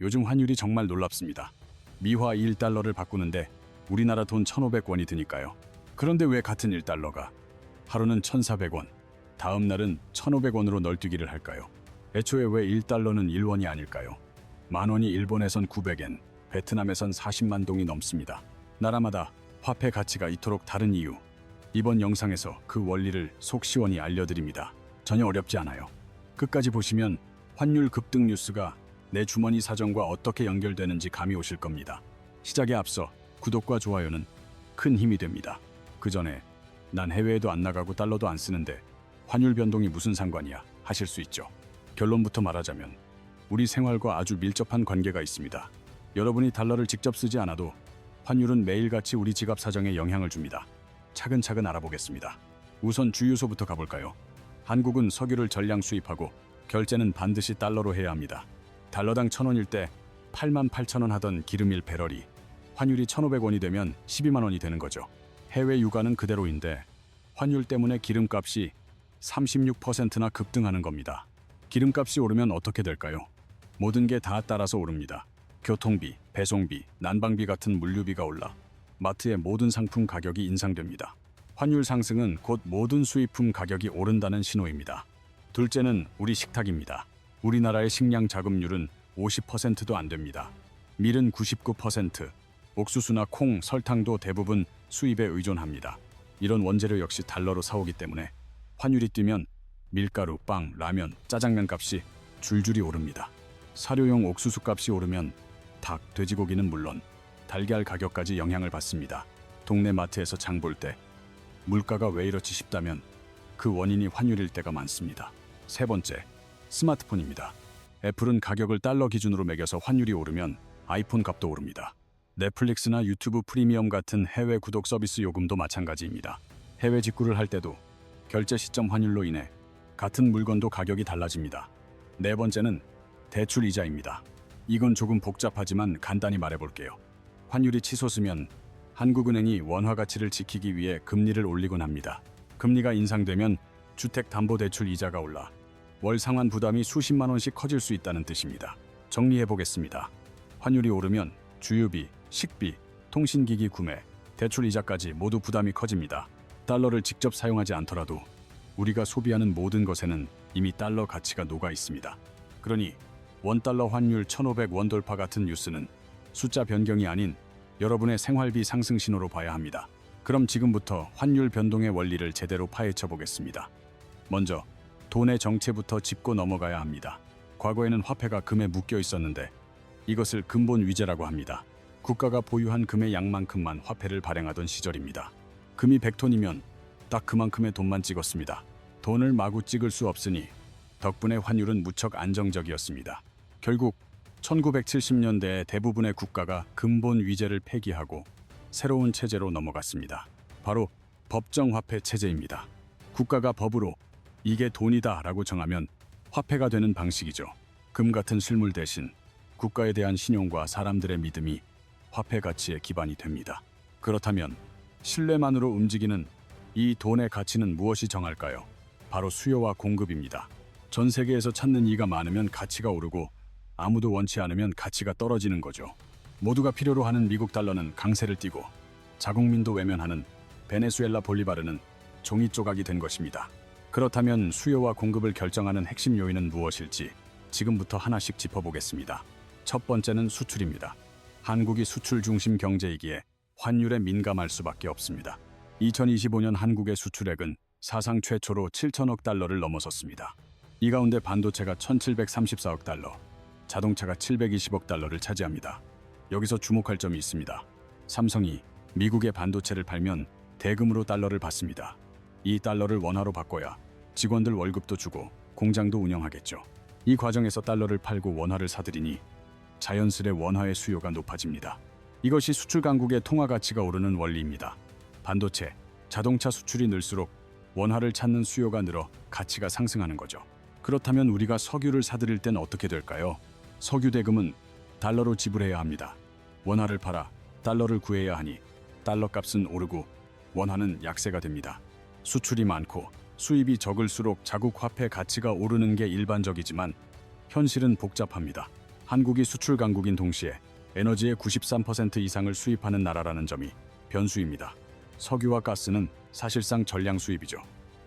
요즘 환율이 정말 놀랍습니다. 미화 1달러를 바꾸는데 우리나라 돈 1,500원이 드니까요. 그런데 왜 같은 1달러가 하루는 1,400원, 다음 날은 1,500원으로 널뛰기를 할까요? 애초에 왜 1달러는 1원이 아닐까요? 만원이 일본에선 900엔, 베트남에선 40만 동이 넘습니다. 나라마다 화폐 가치가 이토록 다른 이유, 이번 영상에서 그 원리를 속 시원히 알려드립니다. 전혀 어렵지 않아요. 끝까지 보시면 환율 급등 뉴스가 내 주머니 사정과 어떻게 연결되는지 감이 오실 겁니다. 시작에 앞서 구독과 좋아요는 큰 힘이 됩니다. 그 전에 난 해외에도 안 나가고 달러도 안 쓰는데 환율 변동이 무슨 상관이야 하실 수 있죠. 결론부터 말하자면 우리 생활과 아주 밀접한 관계가 있습니다. 여러분이 달러를 직접 쓰지 않아도 환율은 매일같이 우리 지갑 사정에 영향을 줍니다. 차근차근 알아보겠습니다. 우선 주유소부터 가볼까요? 한국은 석유를 전량 수입하고 결제는 반드시 달러로 해야 합니다. 달러당 1,000원일 때 88,000원 하던 기름 1배럴이 환율이 1,500원이 되면 12만 원이 되는 거죠. 해외 유가는 그대로인데 환율 때문에 기름값이 36%나 급등하는 겁니다. 기름값이 오르면 어떻게 될까요? 모든 게 다 따라서 오릅니다. 교통비, 배송비, 난방비 같은 물류비가 올라 마트의 모든 상품 가격이 인상됩니다. 환율 상승은 곧 모든 수입품 가격이 오른다는 신호입니다. 둘째는 우리 식탁입니다. 우리나라의 식량 자급률은 50%도 안 됩니다. 밀은 99%, 옥수수나 콩, 설탕도 대부분 수입에 의존합니다. 이런 원재료 역시 달러로 사오기 때문에 환율이 뛰면 밀가루, 빵, 라면, 짜장면 값이 줄줄이 오릅니다. 사료용 옥수수 값이 오르면 닭, 돼지고기는 물론 달걀 가격까지 영향을 받습니다. 동네 마트에서 장 볼 때 물가가 왜 이렇지 싶다면 그 원인이 환율일 때가 많습니다. 세 번째, 스마트폰입니다. 애플은 가격을 달러 기준으로 매겨서 환율이 오르면 아이폰 값도 오릅니다. 넷플릭스나 유튜브 프리미엄 같은 해외 구독 서비스 요금도 마찬가지입니다. 해외 직구를 할 때도 결제 시점 환율로 인해 같은 물건도 가격이 달라집니다. 네 번째는 대출 이자입니다. 이건 조금 복잡하지만 간단히 말해볼게요. 환율이 치솟으면 한국은행이 원화 가치를 지키기 위해 금리를 올리곤 합니다. 금리가 인상되면 주택담보대출 이자가 올라 월 상환 부담이 수십만 원씩 커질 수 있다는 뜻입니다. 정리해보겠습니다. 환율이 오르면 주유비, 식비, 통신기기 구매, 대출 이자까지 모두 부담이 커집니다. 달러를 직접 사용하지 않더라도 우리가 소비하는 모든 것에는 이미 달러 가치가 녹아 있습니다. 그러니 원달러 환율 1,500원 돌파 같은 뉴스는 숫자 변경이 아닌 여러분의 생활비 상승 신호로 봐야 합니다. 그럼 지금부터 환율 변동의 원리를 제대로 파헤쳐 보겠습니다. 먼저 돈의 정체부터 짚고 넘어가야 합니다. 과거에는 화폐가 금에 묶여 있었는데 이것을 근본 위제라고 합니다. 국가가 보유한 금의 양만큼만 화폐를 발행하던 시절입니다. 금이 100톤이면 딱 그만큼의 돈만 찍었습니다. 돈을 마구 찍을 수 없으니 덕분에 환율은 무척 안정적이었습니다. 결국 1970년대에 대부분의 국가가 근본 위제를 폐기하고 새로운 체제로 넘어갔습니다. 바로 법정화폐 체제입니다. 국가가 법으로 이게 돈이다 라고 정하면 화폐가 되는 방식이죠. 금 같은 실물 대신 국가에 대한 신용과 사람들의 믿음이 화폐 가치의 기반이 됩니다. 그렇다면 신뢰만으로 움직이는 이 돈의 가치는 무엇이 정할까요? 바로 수요와 공급입니다. 전 세계에서 찾는 이가 많으면 가치가 오르고 아무도 원치 않으면 가치가 떨어지는 거죠. 모두가 필요로 하는 미국 달러는 강세를 띠고 자국민도 외면하는 베네수엘라 볼리바르는 종이 조각이 된 것입니다. 그렇다면 수요와 공급을 결정하는 핵심 요인은 무엇일지 지금부터 하나씩 짚어보겠습니다. 첫 번째는 수출입니다. 한국이 수출 중심 경제이기에 환율에 민감할 수밖에 없습니다. 2025년 한국의 수출액은 사상 최초로 7천억 달러를 넘어섰습니다. 이 가운데 반도체가 1,734억 달러, 자동차가 720억 달러를 차지합니다. 여기서 주목할 점이 있습니다. 삼성이 미국의 반도체를 팔면 대금으로 달러를 받습니다. 이 달러를 원화로 바꿔야 직원들 월급도 주고 공장도 운영하겠죠. 이 과정에서 달러를 팔고 원화를 사들이니 자연스레 원화의 수요가 높아집니다. 이것이 수출 강국의 통화 가치가 오르는 원리입니다. 반도체, 자동차 수출이 늘수록 원화를 찾는 수요가 늘어 가치가 상승하는 거죠. 그렇다면 우리가 석유를 사들일 땐 어떻게 될까요? 석유 대금은 달러로 지불해야 합니다. 원화를 팔아 달러를 구해야 하니 달러 값은 오르고 원화는 약세가 됩니다. 수출이 많고 수입이 적을수록 자국 화폐 가치가 오르는 게 일반적이지만 현실은 복잡합니다. 한국이 수출 강국인 동시에 에너지의 93% 이상을 수입하는 나라라는 점이 변수입니다. 석유와 가스는 사실상 전량 수입이죠.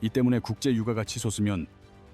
이 때문에 국제 유가가 치솟으면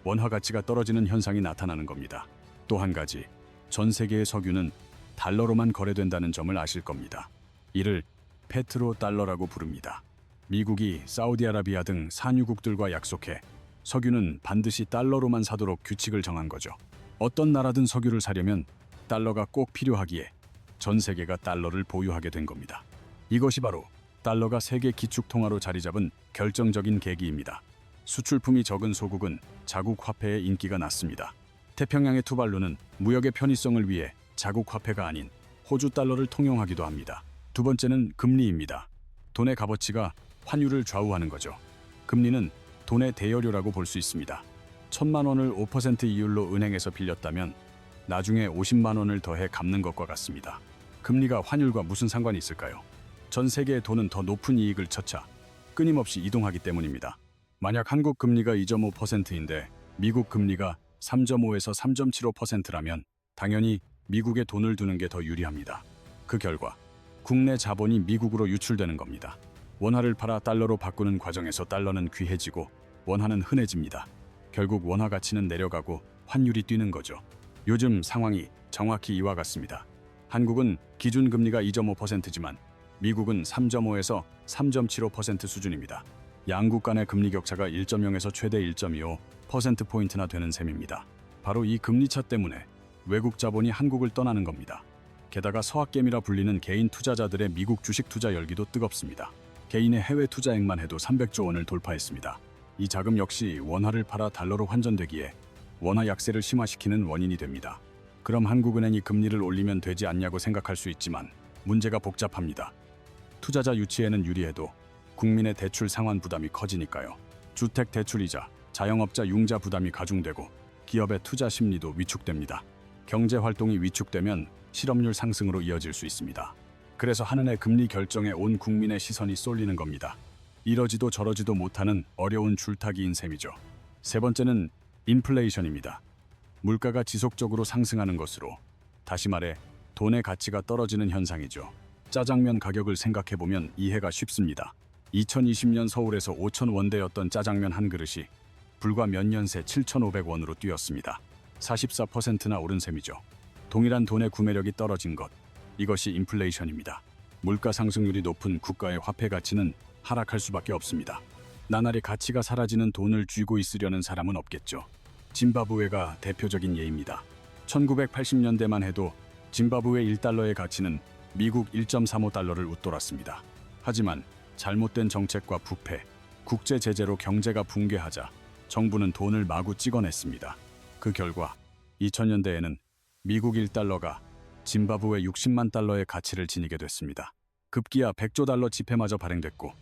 원화 가치가 떨어지는 현상이 나타나는 겁니다. 또 한 가지, 전 세계의 석유는 달러로만 거래된다는 점을 아실 겁니다. 이를 페트로 달러라고 부릅니다. 미국이 사우디아라비아 등 산유국들과 약속해 석유는 반드시 달러로만 사도록 규칙을 정한 거죠. 어떤 나라든 석유를 사려면 달러가 꼭 필요하기에 전 세계가 달러를 보유하게 된 겁니다. 이것이 바로 달러가 세계 기축통화로 자리 잡은 결정적인 계기입니다. 수출품이 적은 소국은 자국 화폐에 인기가 낮습니다. 태평양의 투발루는 무역의 편의성을 위해 자국 화폐가 아닌 호주 달러를 통용하기도 합니다. 두 번째는 금리입니다. 돈의 값어치가 환율을 좌우하는 거죠. 금리는 돈의 대여료라고 볼 수 있습니다. 1,000만 원을 5% 이율로 은행에서 빌렸다면 나중에 50만 원을 더해 갚는 것과 같습니다. 금리가 환율과 무슨 상관이 있을까요? 전 세계의 돈은 더 높은 이익을 쫓아 끊임없이 이동하기 때문입니다. 만약 한국 금리가 2.5%인데 미국 금리가 3.5에서 3.75%라면 당연히 미국에 돈을 두는 게 더 유리합니다. 그 결과 국내 자본이 미국으로 유출되는 겁니다. 원화를 팔아 달러로 바꾸는 과정에서 달러는 귀해지고 원화는 흔해집니다. 결국 원화 가치는 내려가고 환율이 뛰는 거죠. 요즘 상황이 정확히 이와 같습니다. 한국은 기준금리가 2.5%지만 미국은 3.5에서 3.75% 수준입니다. 양국 간의 금리 격차가 1.0에서 최대 1.25%포인트나 되는 셈입니다. 바로 이 금리차 때문에 외국 자본이 한국을 떠나는 겁니다. 게다가 서학개미라 불리는 개인 투자자들의 미국 주식 투자 열기도 뜨겁습니다. 개인의 해외 투자액만 해도 300조 원을 돌파했습니다. 이 자금 역시 원화를 팔아 달러로 환전되기에 원화 약세를 심화시키는 원인이 됩니다. 그럼 한국은행이 금리를 올리면 되지 않냐고 생각할 수 있지만 문제가 복잡합니다. 투자자 유치에는 유리해도 국민의 대출 상환 부담이 커지니까요. 주택 대출이자 자영업자 융자 부담이 가중되고 기업의 투자 심리도 위축됩니다. 경제 활동이 위축되면 실업률 상승으로 이어질 수 있습니다. 그래서 한은의 금리 결정에 온 국민의 시선이 쏠리는 겁니다. 이러지도 저러지도 못하는 어려운 줄타기인 셈이죠. 세 번째는 인플레이션입니다. 물가가 지속적으로 상승하는 것으로, 다시 말해 돈의 가치가 떨어지는 현상이죠. 짜장면 가격을 생각해보면 이해가 쉽습니다. 2020년 서울에서 5,000원대였던 짜장면 한 그릇이 불과 몇 년 새 7,500원으로 뛰었습니다. 44%나 오른 셈이죠. 동일한 돈의 구매력이 떨어진 것, 이것이 인플레이션입니다. 물가 상승률이 높은 국가의 화폐 가치는 하락할 수밖에 없습니다. 나날이 가치가 사라지는 돈을 쥐고 있으려는 사람은 없겠죠. 짐바브웨가 대표적인 예입니다. 1980년대만 해도 짐바브웨 1달러의 가치는 미국 1.35달러를 웃돌았습니다. 하지만 잘못된 정책과 부패, 국제 제재로 경제가 붕괴하자 정부는 돈을 마구 찍어냈습니다. 그 결과 2000년대에는 미국 1달러가 짐바브웨 60만 달러의 가치를 지니게 됐습니다. 급기야 100조 달러 지폐마저 발행됐고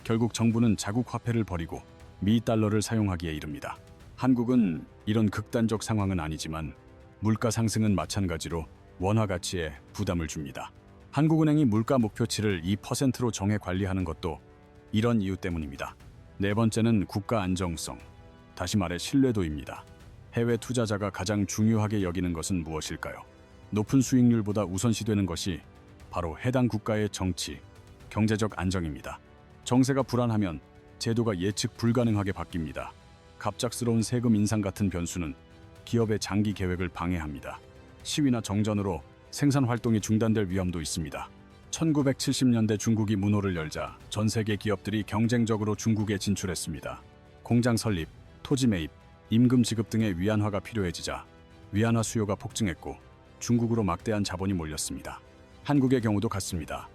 결국 정부는 자국 화폐를 버리고 미 달러를 사용하기에 이릅니다. 한국은 이런 극단적 상황은 아니지만 물가 상승은 마찬가지로 원화 가치에 부담을 줍니다. 한국은행이 물가 목표치를 2%로 정해 관리하는 것도 이런 이유 때문입니다. 네 번째는 국가 안정성, 다시 말해 신뢰도입니다. 해외 투자자가 가장 중요하게 여기는 것은 무엇일까요? 높은 수익률보다 우선시되는 것이 바로 해당 국가의 정치, 경제적 안정입니다. 정세가 불안하면 제도가 예측 불가능하게 바뀝니다. 갑작스러운 세금 인상 같은 변수는 기업의 장기 계획을 방해합니다. 시위나 정전으로 생산 활동이 중단될 위험도 있습니다. 1970년대 중국이 문호를 열자 전 세계 기업들이 경쟁적으로 중국에 진출했습니다. 공장 설립, 토지 매입, 임금 지급 등의 위안화가 필요해지자 위안화 수요가 폭증했고 중국으로 막대한 자본이 몰렸습니다. 한국의 경우도 같습니다.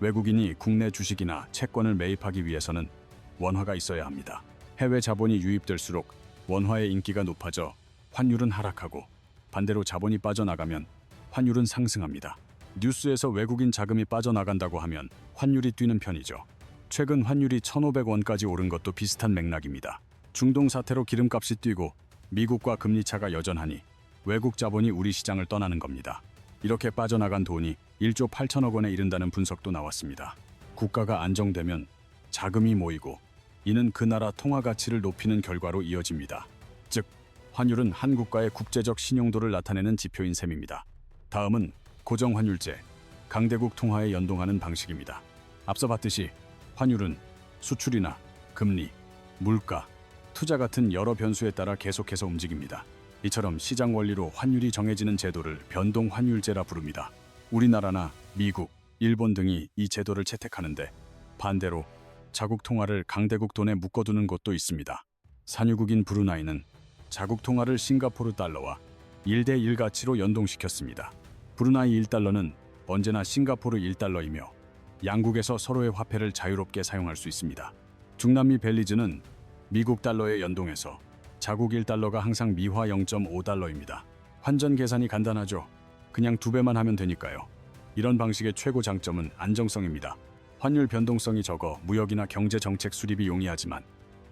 외국인이 국내 주식이나 채권을 매입하기 위해서는 원화가 있어야 합니다. 해외 자본이 유입될수록 원화의 인기가 높아져 환율은 하락하고 반대로 자본이 빠져나가면 환율은 상승합니다. 뉴스에서 외국인 자금이 빠져나간다고 하면 환율이 뛰는 편이죠. 최근 환율이 1,500원까지 오른 것도 비슷한 맥락입니다. 중동 사태로 기름값이 뛰고 미국과 금리 차가 여전하니 외국 자본이 우리 시장을 떠나는 겁니다. 이렇게 빠져나간 돈이 1조 8천억 원에 이른다는 분석도 나왔습니다. 국가가 안정되면 자금이 모이고 이는 그 나라 통화 가치를 높이는 결과로 이어집니다. 즉, 환율은 한 국가의 국제적 신용도를 나타내는 지표인 셈입니다. 다음은 고정환율제, 강대국 통화에 연동하는 방식입니다. 앞서 봤듯이 환율은 수출이나 금리, 물가, 투자 같은 여러 변수에 따라 계속해서 움직입니다. 이처럼 시장 원리로 환율이 정해지는 제도를 변동환율제라 부릅니다. 우리나라나 미국, 일본 등이 이 제도를 채택하는데 반대로 자국 통화를 강대국 돈에 묶어두는 곳도 있습니다. 산유국인 브루나이는 자국 통화를 싱가포르 달러와 1대1 가치로 연동시켰습니다. 브루나이 1달러는 언제나 싱가포르 1달러이며 양국에서 서로의 화폐를 자유롭게 사용할 수 있습니다. 중남미 벨리즈는 미국 달러에 연동해서 자국 1달러가 항상 미화 0.5달러입니다. 환전 계산이 간단하죠. 그냥 2배만 하면 되니까요. 이런 방식의 최고 장점은 안정성입니다. 환율 변동성이 적어 무역이나 경제 정책 수립이 용이하지만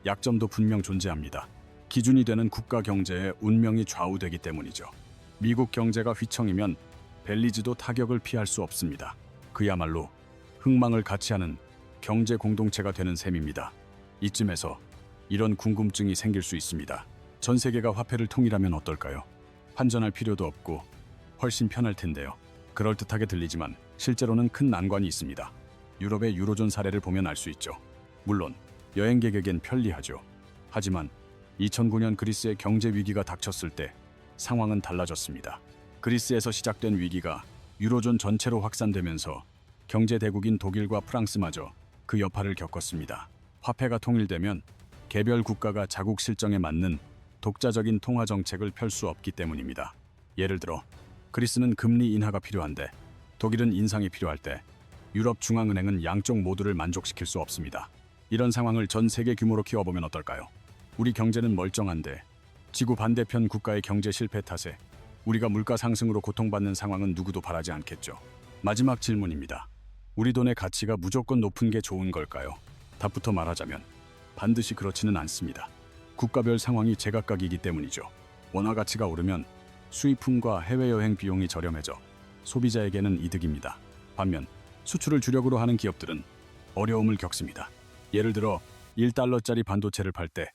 약점도 분명 존재합니다. 기준이 되는 국가 경제의 운명이 좌우되기 때문이죠. 미국 경제가 휘청이면 벨리즈도 타격을 피할 수 없습니다. 그야말로 흥망을 같이 하는 경제 공동체가 되는 셈입니다. 이쯤에서 이런 궁금증이 생길 수 있습니다. 전 세계가 화폐를 통일하면 어떨까요? 환전할 필요도 없고 훨씬 편할 텐데요. 그럴듯하게 들리지만 실제로는 큰 난관이 있습니다. 유럽의 유로존 사례를 보면 알 수 있죠. 물론 여행객에겐 편리하죠. 하지만 2009년 그리스의 경제 위기가 닥쳤을 때 상황은 달라졌습니다. 그리스에서 시작된 위기가 유로존 전체로 확산되면서 경제 대국인 독일과 프랑스마저 그 여파를 겪었습니다. 화폐가 통일되면 개별 국가가 자국 실정에 맞는 독자적인 통화 정책을 펼 수 없기 때문입니다. 예를 들어 그리스는 금리 인하가 필요한데 독일은 인상이 필요할 때 유럽 중앙은행은 양쪽 모두를 만족시킬 수 없습니다. 이런 상황을 전 세계 규모로 키워보면 어떨까요? 우리 경제는 멀쩡한데 지구 반대편 국가의 경제 실패 탓에 우리가 물가 상승으로 고통받는 상황은 누구도 바라지 않겠죠. 마지막 질문입니다. 우리 돈의 가치가 무조건 높은 게 좋은 걸까요? 답부터 말하자면 반드시 그렇지는 않습니다. 국가별 상황이 제각각이기 때문이죠. 원화 가치가 오르면 수입품과 해외여행 비용이 저렴해져 소비자에게는 이득입니다. 반면 수출을 주력으로 하는 기업들은 어려움을 겪습니다. 예를 들어 1달러짜리 반도체를 팔 때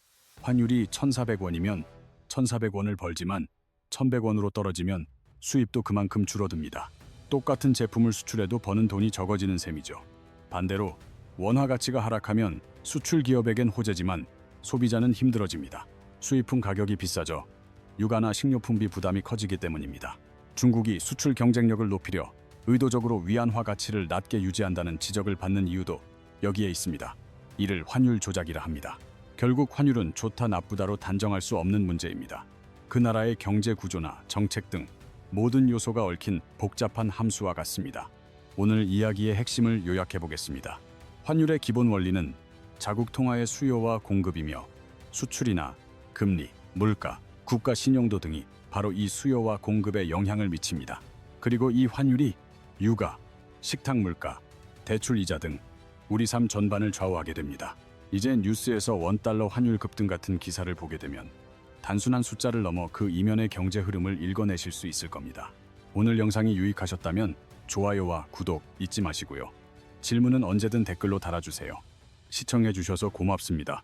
환율이 1,400원이면 1,400원을 벌지만 1,100원으로 떨어지면 수입도 그만큼 줄어듭니다. 똑같은 제품을 수출해도 버는 돈이 적어지는 셈이죠. 반대로 원화 가치가 하락하면 수출 기업에겐 호재지만 소비자는 힘들어집니다. 수입품 가격이 비싸져 육아나 식료품비 부담이 커지기 때문입니다. 중국이 수출 경쟁력을 높이려 의도적으로 위안화 가치를 낮게 유지한다는 지적을 받는 이유도 여기에 있습니다. 이를 환율 조작이라 합니다. 결국 환율은 좋다 나쁘다로 단정할 수 없는 문제입니다. 그 나라의 경제 구조나 정책 등 모든 요소가 얽힌 복잡한 함수와 같습니다. 오늘 이야기의 핵심을 요약해 보겠습니다. 환율의 기본 원리는 자국 통화의 수요와 공급이며 수출이나 금리, 물가, 국가 신용도 등이 바로 이 수요와 공급에 영향을 미칩니다. 그리고 이 환율이 육아, 식탁 물가, 대출 이자 등 우리 삶 전반을 좌우하게 됩니다. 이제 뉴스에서 원달러 환율 급등 같은 기사를 보게 되면 단순한 숫자를 넘어 그 이면의 경제 흐름을 읽어내실 수 있을 겁니다. 오늘 영상이 유익하셨다면 좋아요와 구독 잊지 마시고요. 질문은 언제든 댓글로 달아주세요. 시청해주셔서 고맙습니다.